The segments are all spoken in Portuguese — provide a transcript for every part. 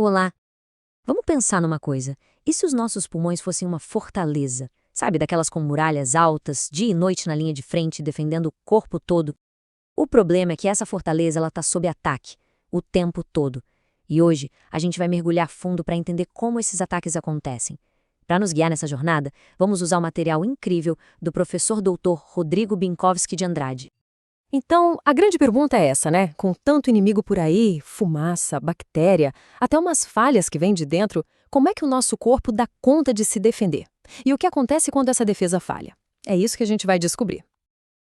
Olá, vamos pensar numa coisa. E se os nossos pulmões fossem uma fortaleza? Sabe, daquelas com muralhas altas, dia e noite na linha de frente, defendendo o corpo todo? O problema é que essa fortaleza ela está sob ataque, o tempo todo. E hoje a gente vai mergulhar fundo para entender como esses ataques acontecem. Para nos guiar nessa jornada, vamos usar o material incrível do professor doutor Rodrigo Binkowski de Andrade. Então, a grande pergunta é essa, né? Com tanto inimigo por aí, fumaça, bactéria, até umas falhas que vêm de dentro, como é que o nosso corpo dá conta de se defender? E o que acontece quando essa defesa falha? É isso que a gente vai descobrir.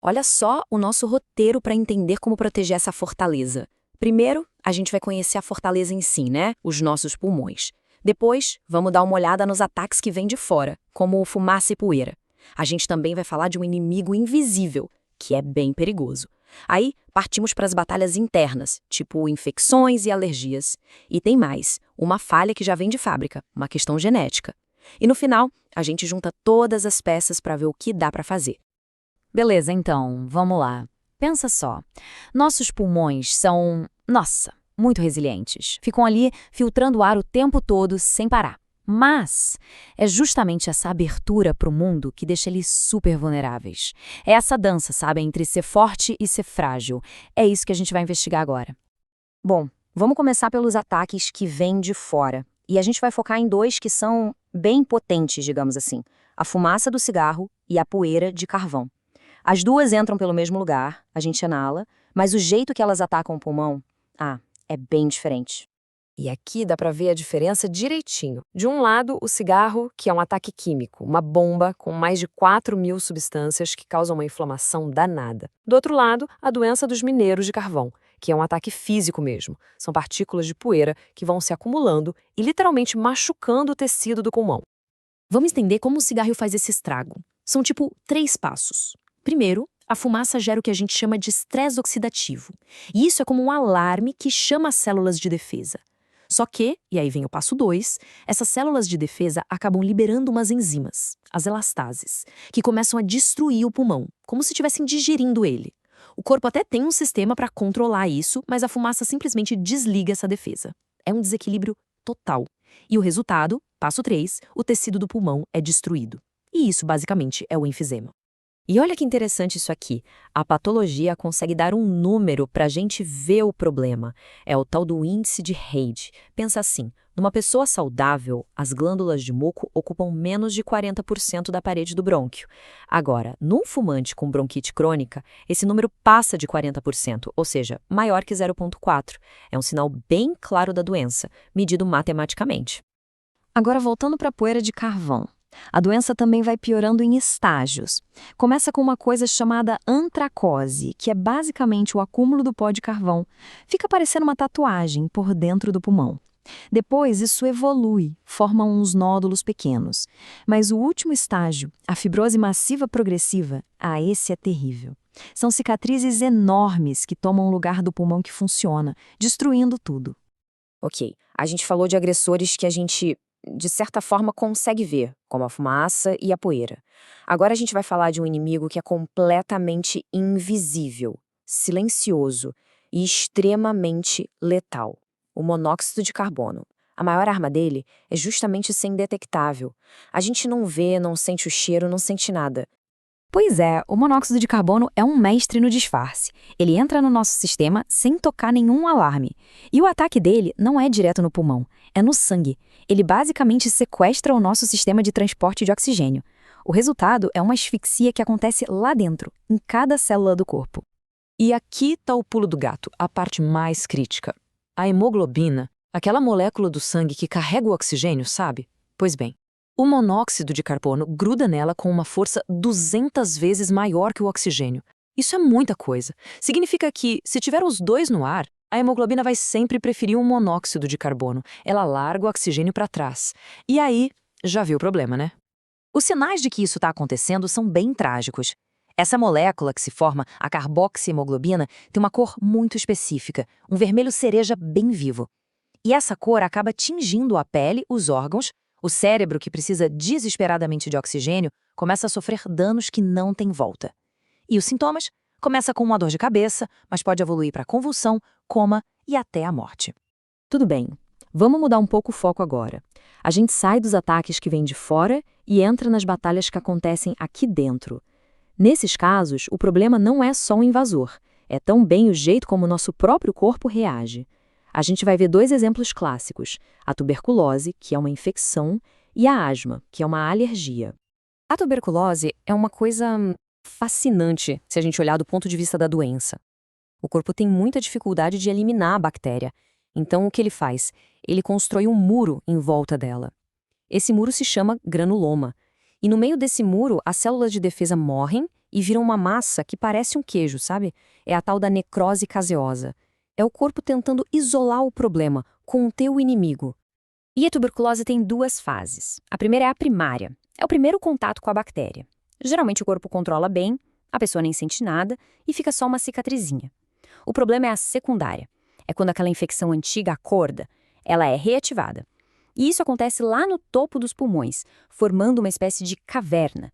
Olha só o nosso roteiro para entender como proteger essa fortaleza. Primeiro, a gente vai conhecer a fortaleza em si, né? Os nossos pulmões. Depois, vamos dar uma olhada nos ataques que vêm de fora, como fumaça e poeira. A gente também vai falar de um inimigo invisível, que é bem perigoso. Aí, partimos para as batalhas internas, tipo infecções e alergias. E tem mais, uma falha que já vem de fábrica, uma questão genética. E no final, a gente junta todas as peças para ver o que dá para fazer. Beleza, então, vamos lá. Pensa só. Nossos pulmões são, muito resilientes. Ficam ali filtrando o ar o tempo todo sem parar. Mas é justamente essa abertura para o mundo que deixa eles super vulneráveis. É essa dança, sabe, entre ser forte e ser frágil. É isso que a gente vai investigar agora. Bom, vamos começar pelos ataques que vêm de fora. E a gente vai focar em dois que são bem potentes, digamos assim: a fumaça do cigarro e a poeira de carvão. As duas entram pelo mesmo lugar, a gente inala, mas o jeito que elas atacam o pulmão, é bem diferente. E aqui dá para ver a diferença direitinho. De um lado, o cigarro, que é um ataque químico, uma bomba com mais de 4.000 substâncias que causam uma inflamação danada. Do outro lado, a doença dos mineiros de carvão, que é um ataque físico mesmo. São partículas de poeira que vão se acumulando e literalmente machucando o tecido do pulmão. Vamos entender como o cigarro faz esse estrago. São tipo 3 passos. Primeiro, a fumaça gera o que a gente chama de estresse oxidativo. E isso é como um alarme que chama as células de defesa. Só que, e aí vem o passo 2, essas células de defesa acabam liberando umas enzimas, as elastases, que começam a destruir o pulmão, como se estivessem digerindo ele. O corpo até tem um sistema para controlar isso, mas a fumaça simplesmente desliga essa defesa. É um desequilíbrio total. E o resultado, passo 3, o tecido do pulmão é destruído. E isso, basicamente, é o enfisema. E olha que interessante isso aqui. A patologia consegue dar um número para a gente ver o problema. É o tal do índice de Reid. Pensa assim, numa pessoa saudável, as glândulas de muco ocupam menos de 40% da parede do brônquio. Agora, num fumante com bronquite crônica, esse número passa de 40%, ou seja, maior que 0,4. É um sinal bem claro da doença, medido matematicamente. Agora, voltando para a poeira de carvão. A doença também vai piorando em estágios. Começa com uma coisa chamada antracose, que é basicamente o acúmulo do pó de carvão. Fica parecendo uma tatuagem por dentro do pulmão. Depois, isso evolui, forma uns nódulos pequenos. Mas o último estágio, a fibrose massiva progressiva, esse é terrível. São cicatrizes enormes que tomam o lugar do pulmão que funciona, destruindo tudo. Ok, a gente falou de agressores que a gente, de certa forma, consegue ver, como a fumaça e a poeira. Agora a gente vai falar de um inimigo que é completamente invisível, silencioso e extremamente letal: o monóxido de carbono. A maior arma dele é justamente ser indetectável. A gente não vê, não sente o cheiro, não sente nada. Pois é, o monóxido de carbono é um mestre no disfarce. Ele entra no nosso sistema sem tocar nenhum alarme. E o ataque dele não é direto no pulmão, é no sangue. Ele basicamente sequestra o nosso sistema de transporte de oxigênio. O resultado é uma asfixia que acontece lá dentro, em cada célula do corpo. E aqui está o pulo do gato, a parte mais crítica. A hemoglobina, aquela molécula do sangue que carrega o oxigênio, sabe? Pois bem, o monóxido de carbono gruda nela com uma força 200 vezes maior que o oxigênio. Isso é muita coisa. Significa que, se tiver os dois no ar, a hemoglobina vai sempre preferir o monóxido de carbono. Ela larga o oxigênio para trás. E aí, já viu o problema, né? Os sinais de que isso está acontecendo são bem trágicos. Essa molécula que se forma, a carboxihemoglobina, tem uma cor muito específica, um vermelho cereja bem vivo. E essa cor acaba tingindo a pele, os órgãos. O cérebro, que precisa desesperadamente de oxigênio, começa a sofrer danos que não têm volta. E os sintomas? Começa com uma dor de cabeça, mas pode evoluir para convulsão, coma e até a morte. Tudo bem, Vamos mudar um pouco o foco agora. A gente sai dos ataques que vêm de fora e entra nas batalhas que acontecem aqui dentro. Nesses casos, o problema não é só um invasor, é também o jeito como o nosso próprio corpo reage. A gente vai ver 2 exemplos clássicos, a tuberculose, que é uma infecção, e a asma, que é uma alergia. A tuberculose é uma coisa fascinante se a gente olhar do ponto de vista da doença. O corpo tem muita dificuldade de eliminar a bactéria. Então, o que ele faz? Ele constrói um muro em volta dela. Esse muro se chama granuloma. E no meio desse muro, as células de defesa morrem e viram uma massa que parece um queijo, sabe? É a tal da necrose caseosa. É o corpo tentando isolar o problema, conter o inimigo. E a tuberculose tem 2 fases. A primeira é a primária. É o primeiro contato com a bactéria. Geralmente o corpo controla bem, a pessoa nem sente nada e fica só uma cicatrizinha. O problema é a secundária. É quando aquela infecção antiga acorda, ela é reativada. E isso acontece lá no topo dos pulmões, formando uma espécie de caverna.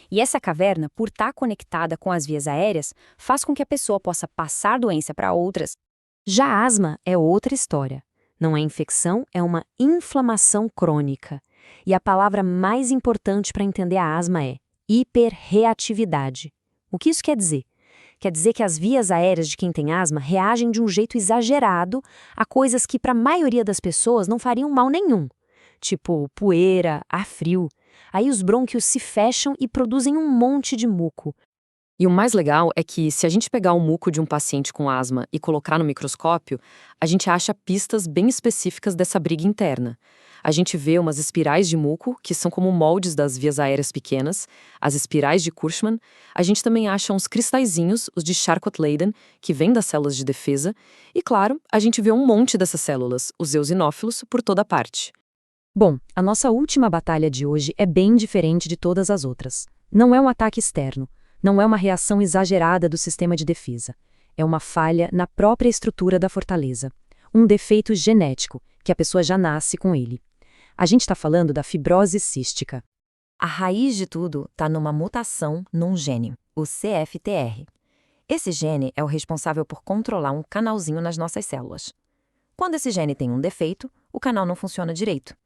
E essa caverna, por estar conectada com as vias aéreas, faz com que a pessoa possa passar doença para outras. Já a asma é outra história. Não é infecção, é uma inflamação crônica. E a palavra mais importante para entender a asma é hiperreatividade. O que isso quer dizer? Quer dizer que as vias aéreas de quem tem asma reagem de um jeito exagerado a coisas que para a maioria das pessoas não fariam mal nenhum, tipo poeira, ar frio. Aí os brônquios se fecham e produzem um monte de muco. E o mais legal é que, se a gente pegar o muco de um paciente com asma e colocar no microscópio, a gente acha pistas bem específicas dessa briga interna. A gente vê umas espirais de muco, que são como moldes das vias aéreas pequenas, as espirais de Kurtzman. A gente também acha uns cristalzinhos, os de Charcot-Leyden, que vêm das células de defesa. E, claro, a gente vê um monte dessas células, os eosinófilos, por toda parte. Bom, a nossa última batalha de hoje é bem diferente de todas as outras. Não é um ataque externo. Não é uma reação exagerada do sistema de defesa. É uma falha na própria estrutura da fortaleza. Um defeito genético, que a pessoa já nasce com ele. A gente está falando da fibrose cística. A raiz de tudo está numa mutação num gene, o CFTR. Esse gene é o responsável por controlar um canalzinho nas nossas células. Quando esse gene tem um defeito, o canal não funciona direito.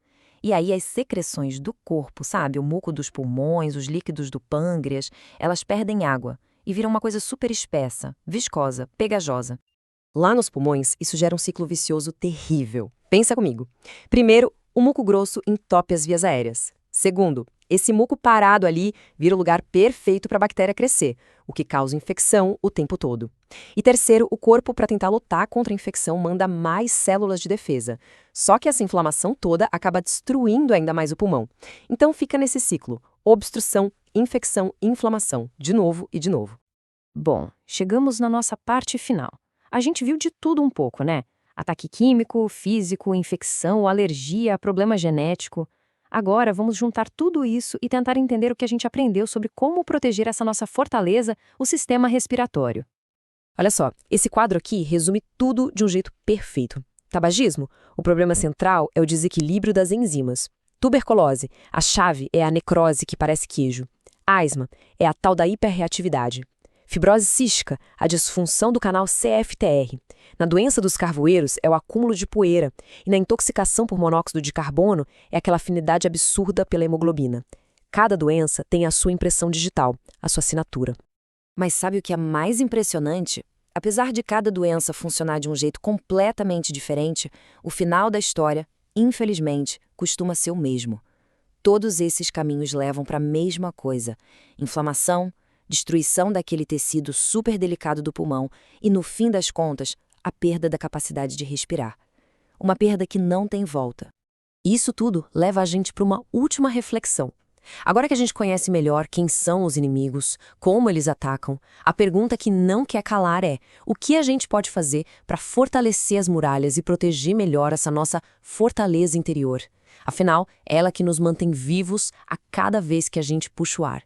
E aí as secreções do corpo, sabe, o muco dos pulmões, os líquidos do pâncreas, elas perdem água e viram uma coisa super espessa, viscosa, pegajosa. Lá nos pulmões, isso gera um ciclo vicioso terrível. Pensa comigo. Primeiro, o muco grosso entope as vias aéreas. Segundo, esse muco parado ali vira o lugar perfeito para a bactéria crescer, o que causa infecção o tempo todo. E terceiro, o corpo, para tentar lutar contra a infecção, manda mais células de defesa. Só que essa inflamação toda acaba destruindo ainda mais o pulmão. Então fica nesse ciclo: obstrução, infecção, inflamação, de novo e de novo. Bom, chegamos na nossa parte final. A gente viu de tudo um pouco, né? Ataque químico, físico, infecção, alergia, problema genético. Agora vamos juntar tudo isso e tentar entender o que a gente aprendeu sobre como proteger essa nossa fortaleza, o sistema respiratório. Olha só, esse quadro aqui resume tudo de um jeito perfeito. Tabagismo? O problema central é o desequilíbrio das enzimas. Tuberculose? A chave é a necrose que parece queijo. Asma? É a tal da hiperreatividade. Fibrose cística, a disfunção do canal CFTR. Na doença dos carvoeiros é o acúmulo de poeira, e na intoxicação por monóxido de carbono é aquela afinidade absurda pela hemoglobina. Cada doença tem a sua impressão digital, a sua assinatura. Mas sabe o que é mais impressionante? Apesar de cada doença funcionar de um jeito completamente diferente, o final da história, infelizmente, costuma ser o mesmo. Todos esses caminhos levam para a mesma coisa: inflamação, destruição daquele tecido super delicado do pulmão e, no fim das contas, a perda da capacidade de respirar. Uma perda que não tem volta. Isso tudo leva a gente para uma última reflexão. Agora que a gente conhece melhor quem são os inimigos, como eles atacam, a pergunta que não quer calar é: o que a gente pode fazer para fortalecer as muralhas e proteger melhor essa nossa fortaleza interior? Afinal, é ela que nos mantém vivos a cada vez que a gente puxa o ar.